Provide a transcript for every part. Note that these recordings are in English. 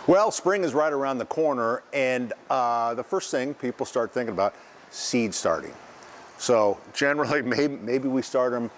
Well, spring is right around the corner, and the first thing people start thinking about, seed starting. So generally, maybe we start them,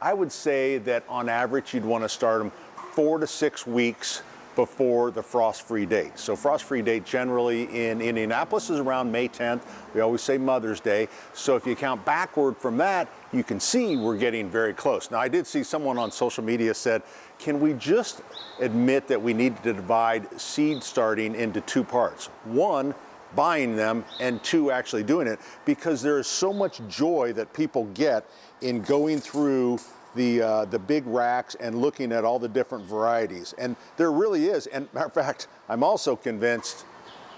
I would say that on average, you'd want to start them 4 to 6 weeks before the frost-free date. So frost-free date generally in Indianapolis is around May 10th. We always say Mother's Day. So if you count backward from that, you can see we're getting very close. Now, I did see someone on social media said, can we just admit that we need to divide seed starting into 2 parts? 1, buying them, and 2, actually doing it, because there is so much joy that people get in going through the big racks and looking at all the different varieties. And there really is. And matter of fact, I'm also convinced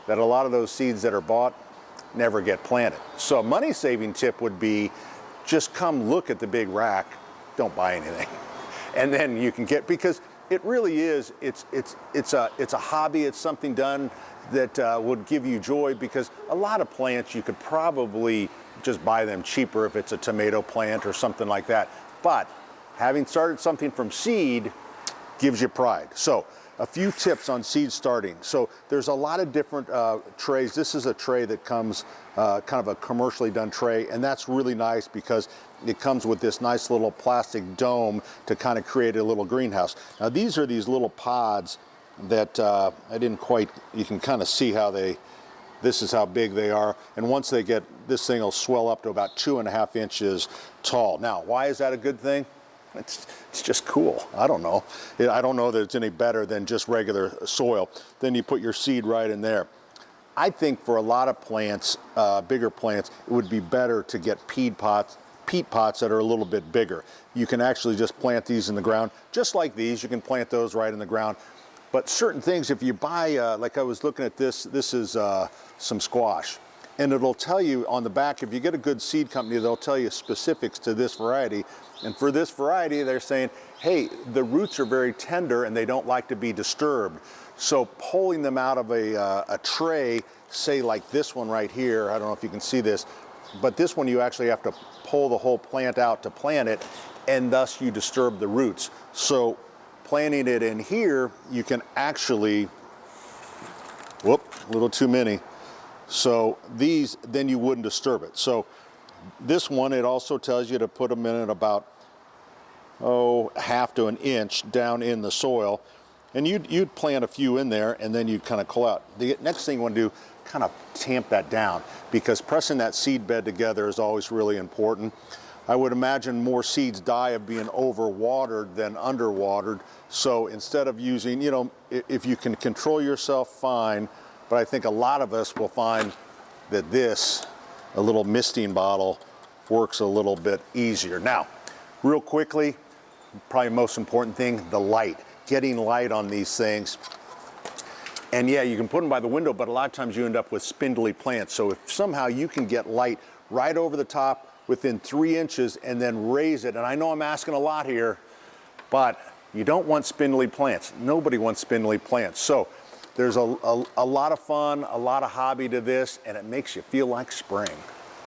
that a lot of those seeds that are bought never get planted. So a money-saving tip would be just come look at the big rack, don't buy anything. And then you can get, because it really is, it's a hobby, it's something done that would give you joy, because a lot of plants you could probably just buy them cheaper if it's a tomato plant or something like that. But having started something from seed gives you pride. So a few tips on seed starting. So there's a lot of different trays. This is a tray that comes kind of a commercially done tray, and that's really nice because it comes with this nice little plastic dome to kind of create a little greenhouse. Now these are these little pods that I didn't quite, you can kind of see how this is how big they are. And once they get, this thing will swell up to about 2.5 inches tall. Now, why is that a good thing? It's just cool. I don't know. I don't know that it's any better than just regular soil. Then you put your seed right in there. I think for a lot of plants, bigger plants, it would be better to get peat pots that are a little bit bigger. You can actually just plant these in the ground, just like these. You can plant those right in the ground. But certain things, if you buy, like I was looking at this is some squash. And it'll tell you on the back, if you get a good seed company, they'll tell you specifics to this variety. And for this variety, they're saying, hey, the roots are very tender and they don't like to be disturbed. So pulling them out of a tray, say like this one right here, I don't know if you can see this, but this one you actually have to pull the whole plant out to plant it, and thus you disturb the roots. So planting it in here, you can actually, whoop, a little too many. So these, then you wouldn't disturb it. So this one, it also tells you to put them in at about, 1/2 to 1 inch down in the soil. And you'd plant a few in there, and then you'd kind of cull out. The next thing you want to do, kind of tamp that down, because pressing that seed bed together is always really important. I would imagine more seeds die of being overwatered than underwatered. So instead of using, if you can control yourself, fine. But I think a lot of us will find that a little misting bottle, works a little bit easier. Now, real quickly, probably most important thing, the light. Getting light on these things. And yeah, you can put them by the window, but a lot of times you end up with spindly plants. So if somehow you can get light right over the top within 3 inches and then raise it, and I know I'm asking a lot here, but you don't want spindly plants. Nobody wants spindly plants. So there's a lot of fun, a lot of hobby to this, and it makes you feel like spring.